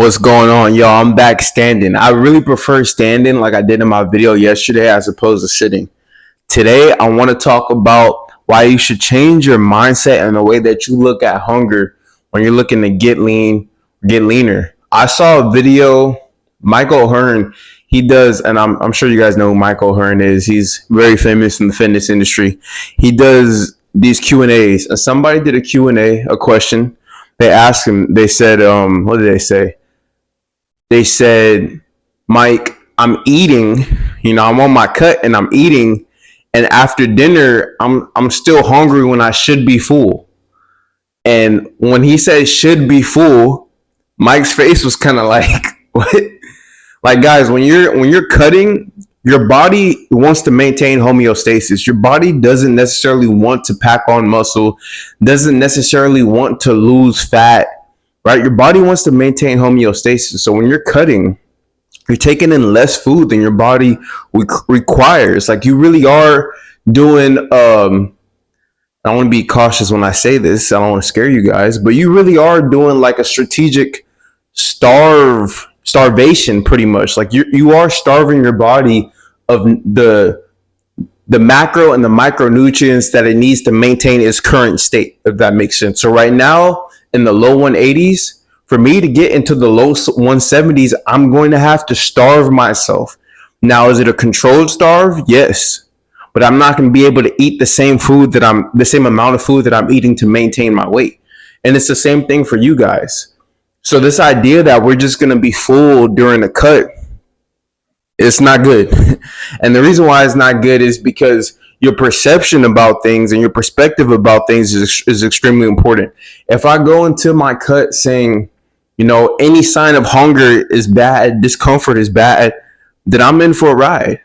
What's going on, y'all? I'm back standing. I really prefer standing like I did in my video yesterday as opposed to sitting. Today, I want to talk about why you should change your mindset and the way that you look at hunger when you're looking to get lean, get leaner. I saw a video, Michael Hearn, he does, and I'm sure you guys know who Michael Hearn is. He's very famous in the fitness industry. He does these Q&As, and somebody did a Q&A, a question. They asked him, they said, what did they say? They said, Mike, I'm eating, I'm on my cut and I'm eating. And after dinner, I'm still hungry when I should be full. And when he said should be full, Mike's face was kind of like, what? Like, guys, when you're cutting, your body wants to maintain homeostasis. Your body doesn't necessarily want to pack on muscle, doesn't necessarily want to lose fat. Right? Your body wants to maintain homeostasis. So when you're cutting, you're taking in less food than your body requires. Like, you really are doing, I want to be cautious when I say this. I don't want to scare you guys, but you really are doing like a strategic starvation pretty much. Like you are starving your body of the macro and the micronutrients that it needs to maintain its current state, if that makes sense. So right now, in the low 180s, for me to get into the low 170s, I'm going to have to starve myself. Now, is it a controlled starve? Yes. But I'm not going to be able to eat the same amount of food that I'm eating to maintain my weight. And it's the same thing for you guys. So this idea that we're just going to be full during the cut, it's not good. And the reason why it's not good is because your perception about things and your perspective about things is extremely important. If I go into my cut saying, any sign of hunger is bad, discomfort is bad, then I'm in for a ride.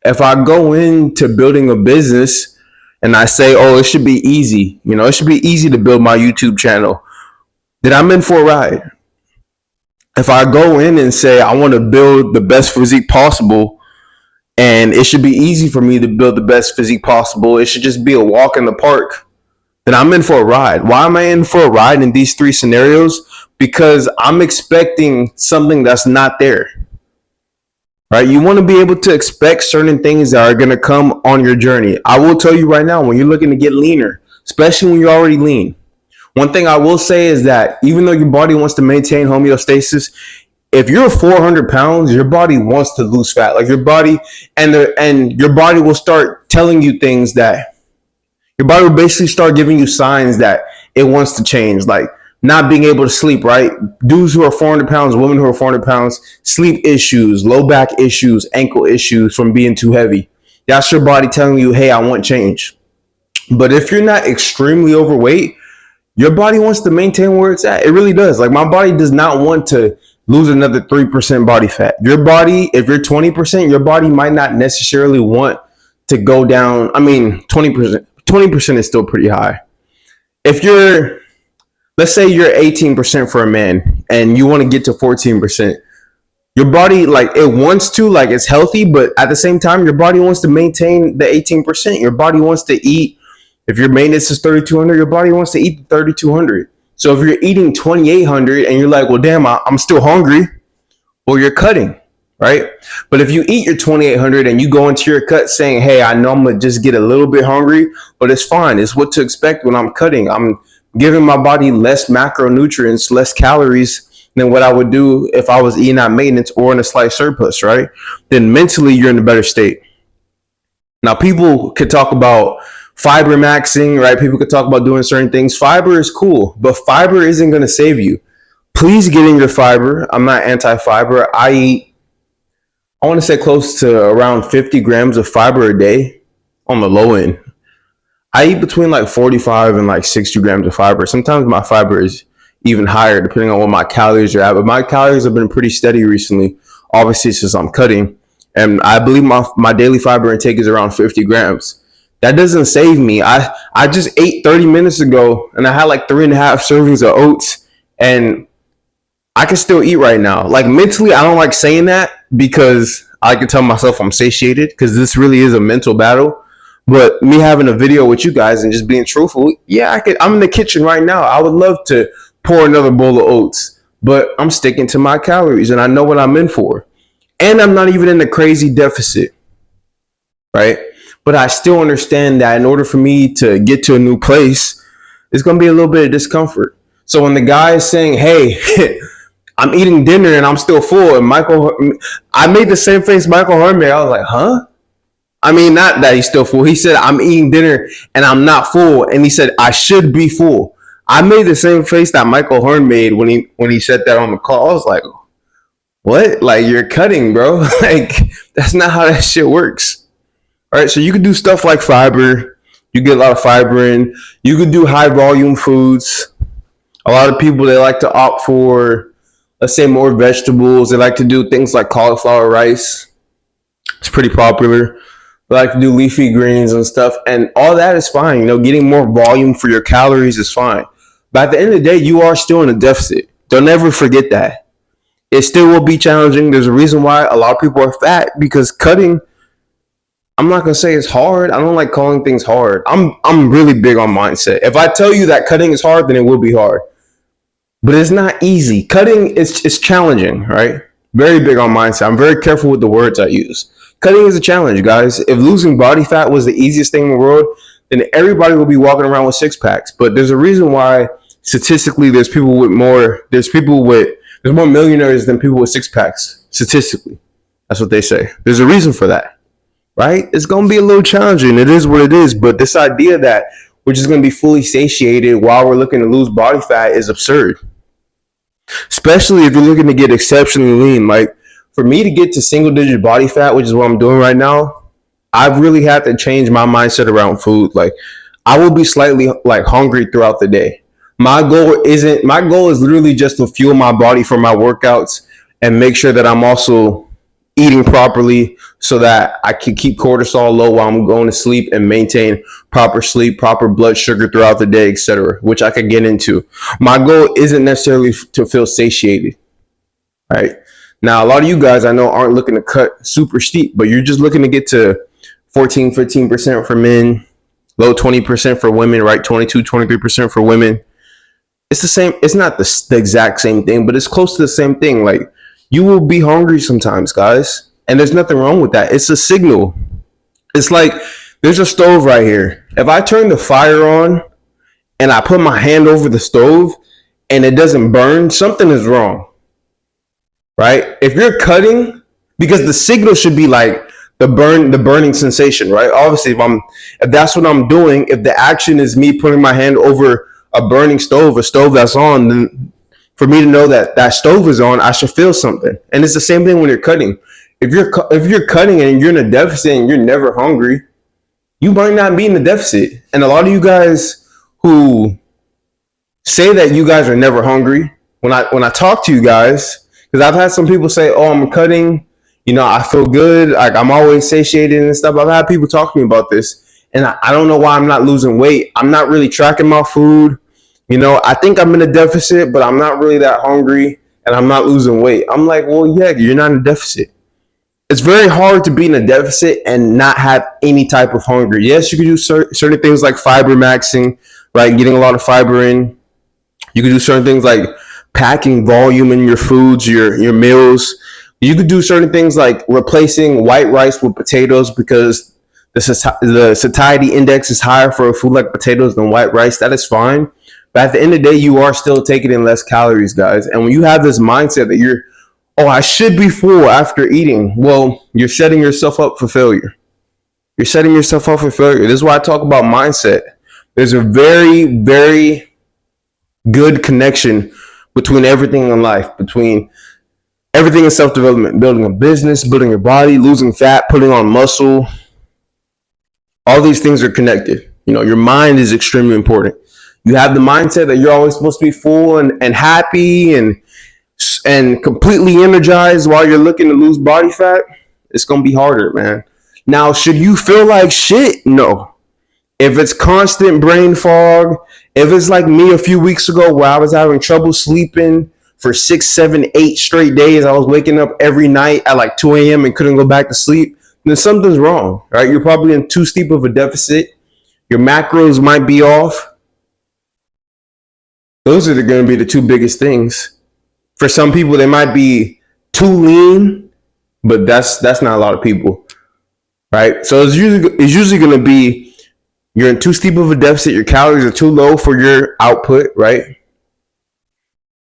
If I go into building a business and I say, oh, it should be easy, it should be easy to build my YouTube channel, then I'm in for a ride. If I go in and say, I want to build the best physique possible, and it should be easy for me to build the best physique possible, it should just be a walk in the park, then I'm in for a ride. Why am I in for a ride in these three scenarios? Because I'm expecting something that's not there. Right? You want to be able to expect certain things that are going to come on your journey. I will tell you right now, when you're looking to get leaner, especially when you're already lean, one thing I will say is that even though your body wants to maintain homeostasis, if you're 400 pounds, your body wants to lose fat. Like your body and your body will start telling you things that your body will basically start giving you signs that it wants to change. Like not being able to sleep, right? Dudes who are 400 pounds, women who are 400 pounds, sleep issues, low back issues, ankle issues from being too heavy. That's your body telling you, hey, I want change. But if you're not extremely overweight, your body wants to maintain where it's at. It really does. Like my body does not want to lose another 3% body fat. Your body, if you're 20%, your body might not necessarily want to go down. I mean, 20% is still pretty high. If you're, let's say you're 18% for a man and you want to get to 14%, your body, like it wants to, like it's healthy, but at the same time, your body wants to maintain the 18%. Your body wants to eat. If your maintenance is 3,200, your body wants to eat 3,200. So if you're eating 2,800 and you're like, well, damn, I'm still hungry, well, you're cutting, right? But if you eat your 2,800 and you go into your cut saying, hey, I know I'm going to just get a little bit hungry, but it's fine. It's what to expect when I'm cutting. I'm giving my body less macronutrients, less calories than what I would do if I was eating at maintenance or in a slight surplus, right? Then mentally, you're in a better state. Now, people could talk about fiber maxing, right? People could talk about doing certain things. Fiber is cool, but fiber isn't going to save you. Please get in your fiber. I'm not anti-fiber. I want to say close to around 50 grams of fiber a day on the low end. I eat between like 45 and like 60 grams of fiber. Sometimes my fiber is even higher depending on what my calories are at, but my calories have been pretty steady recently, obviously since I'm cutting. And I believe my daily fiber intake is around 50 grams. That doesn't save me. I just ate 30 minutes ago and I had like 3.5 servings of oats and I can still eat right now. Like mentally, I don't like saying that because I can tell myself I'm satiated because this really is a mental battle. But me having a video with you guys and just being truthful, yeah, I'm in the kitchen right now. I would love to pour another bowl of oats. but I'm sticking to my calories and I know what I'm in for. And I'm not even in a crazy deficit, right? But I still understand that in order for me to get to a new place, it's going to be a little bit of discomfort. So when the guy is saying, hey, I'm eating dinner and I'm still full, and I made the same face Michael Hart made. I was like, huh? I mean, not that he's still full. He said, I'm eating dinner and I'm not full. And he said, I should be full. I made the same face that Michael Horn made when he said that on the call. I was like, what? Like, you're cutting, bro. Like, that's not how that shit works. All right, so you could do stuff like fiber. You get a lot of fiber in. You could do high volume foods. A lot of people, they like to opt for, let's say, more vegetables. They like to do things like cauliflower rice. It's pretty popular. They like to do leafy greens and stuff, and all that is fine. You know, getting more volume for your calories is fine. But at the end of the day, you are still in a deficit. Don't ever forget that. It still will be challenging. There's a reason why a lot of people are fat, because cutting, I'm not gonna say it's hard. I don't like calling things hard. I'm really big on mindset. If I tell you that cutting is hard, then it will be hard. But it's not easy. Cutting is challenging, right? Very big on mindset. I'm very careful with the words I use. Cutting is a challenge, guys. If losing body fat was the easiest thing in the world, then everybody will be walking around with six packs. But there's a reason why statistically there's more millionaires than people with six packs. Statistically. That's what they say. There's a reason for that. Right? It's gonna be a little challenging. It is what it is. But this idea that we're just gonna be fully satiated while we're looking to lose body fat is absurd. Especially if you're looking to get exceptionally lean. Like, for me to get to single digit body fat, which is what I'm doing right now, I've really had to change my mindset around food. Like, I will be slightly like hungry throughout the day. My goal is literally just to fuel my body for my workouts and make sure that I'm also eating properly so that I can keep cortisol low while I'm going to sleep and maintain proper sleep, proper blood sugar throughout the day, etc., which I could get into. My goal isn't necessarily to feel satiated, right? Now, a lot of you guys I know aren't looking to cut super steep, but you're just looking to get to 14, 15% for men, low 20% for women, right? 22, 23% for women. It's the same. It's not the exact same thing, but it's close to the same thing. Like, you will be hungry sometimes, guys. And there's nothing wrong with that. It's a signal. It's like, there's a stove right here. If I turn the fire on and I put my hand over the stove and it doesn't burn, something is wrong. Right? If you're cutting, because the signal should be like the burning sensation, right? Obviously, if that's what I'm doing, if the action is me putting my hand over a burning stove, a stove that's on, then for me to know that that stove is on, I should feel something. And it's the same thing when you're cutting. If you're cutting and you're in a deficit and you're never hungry, you might not be in a deficit. And a lot of you guys who say that you guys are never hungry, when I talk to you guys, because I've had some people say, "Oh, I'm cutting, you know, I feel good, like I'm always satiated and stuff." I've had people talk to me about this, and I don't know why I'm not losing weight. I'm not really tracking my food. You know, I think I'm in a deficit, but I'm not really that hungry and I'm not losing weight. I'm like, well, yeah, you're not in a deficit. It's very hard to be in a deficit and not have any type of hunger. Yes, you can do certain things like fiber maxing, right? Getting a lot of fiber in. You can do certain things like packing volume in your foods, your meals. You could do certain things like replacing white rice with potatoes, because the satiety index is higher for a food like potatoes than white rice. That is fine. But at the end of the day, you are still taking in less calories, guys. And when you have this mindset that oh, I should be full after eating, well, you're setting yourself up for failure. You're setting yourself up for failure. This is why I talk about mindset. There's a very, very good connection between everything in life, between everything in self-development, building a business, building your body, losing fat, putting on muscle. All these things are connected. You know, your mind is extremely important. You have the mindset that you're always supposed to be full and happy and completely energized while you're looking to lose body fat. It's going to be harder, man. Now, should you feel like shit? No. If it's constant brain fog, if it's like me a few weeks ago where I was having trouble sleeping for 6, 7, 8 straight days, I was waking up every night at like 2 a.m. and couldn't go back to sleep, then something's wrong, right? You're probably in too steep of a deficit. Your macros might be off. Those are going to be the two biggest things. For some people, they might be too lean, but that's not a lot of people, right? So it's usually going to be you're in too steep of a deficit, your calories are too low for your output, right?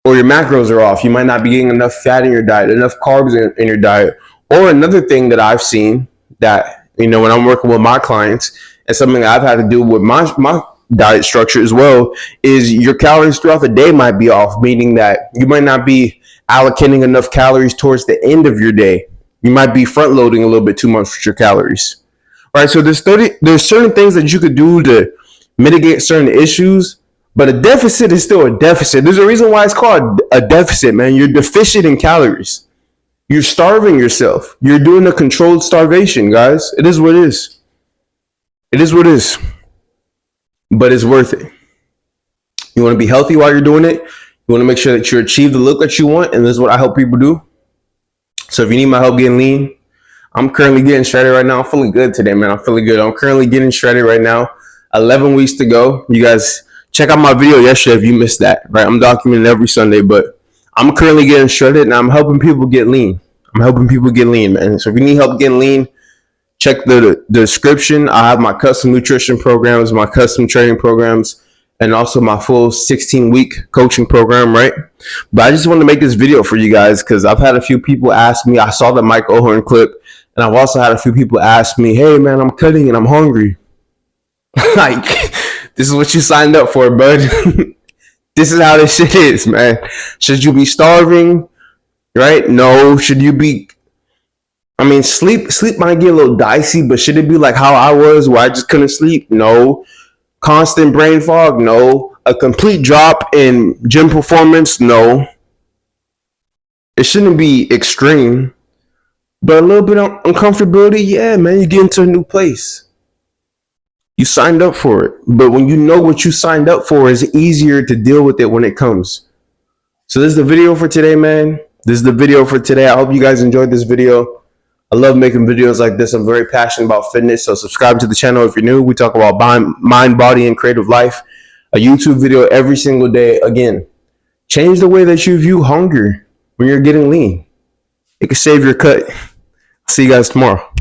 Or your macros are off. You might not be getting enough fat in your diet, enough carbs in your diet. Or another thing that I've seen that, when I'm working with my clients, and something I've had to do with my diet structure as well, is your calories throughout the day might be off, meaning that you might not be allocating enough calories towards the end of your day. You might be front loading a little bit too much with your calories. Right? So there's certain things that you could do to mitigate certain issues, but a deficit is still a deficit. There's a reason why it's called a deficit, man. You're deficient in calories. You're starving yourself. You're doing a controlled starvation, guys. It is what it is. It is what it is. But it's worth it. You want to be healthy while you're doing it. You want to make sure that you achieve the look that you want, and this is what I help people do. So if you need my help getting lean, I'm currently getting shredded right now. I'm feeling good today, man. I'm feeling good. I'm currently getting shredded right now. 11 weeks to go. You guys check out my video yesterday if you missed that, right? I'm documenting every Sunday, but I'm currently getting shredded and I'm helping people get lean. I'm helping people get lean, man. So if you need help getting lean, check the description. I have my custom nutrition programs, my custom training programs, and also my full 16-week coaching program, right? But I just wanted to make this video for you guys because I've had a few people ask me. I saw the Mike O'Hearn clip, and I've also had a few people ask me, hey, man, I'm cutting and I'm hungry. Like, this is what you signed up for, bud. This is how this shit is, man. Should you be starving, right? No. Should you be... sleep might get a little dicey, but should it be like how I was where I just couldn't sleep? No. Constant brain fog? No. A complete drop in gym performance? No. It shouldn't be extreme, but a little bit of uncomfortability? Yeah, man, you get into a new place. You signed up for it, but when you know what you signed up for, it's easier to deal with it when it comes. So this is the video for today, man. This is the video for today. I hope you guys enjoyed this video. I love making videos like this. I'm very passionate about fitness, so subscribe to the channel if you're new. We talk about mind, body, and creative life. A YouTube video every single day. Again, change the way that you view hunger when you're getting lean. It can save your cut. See you guys tomorrow.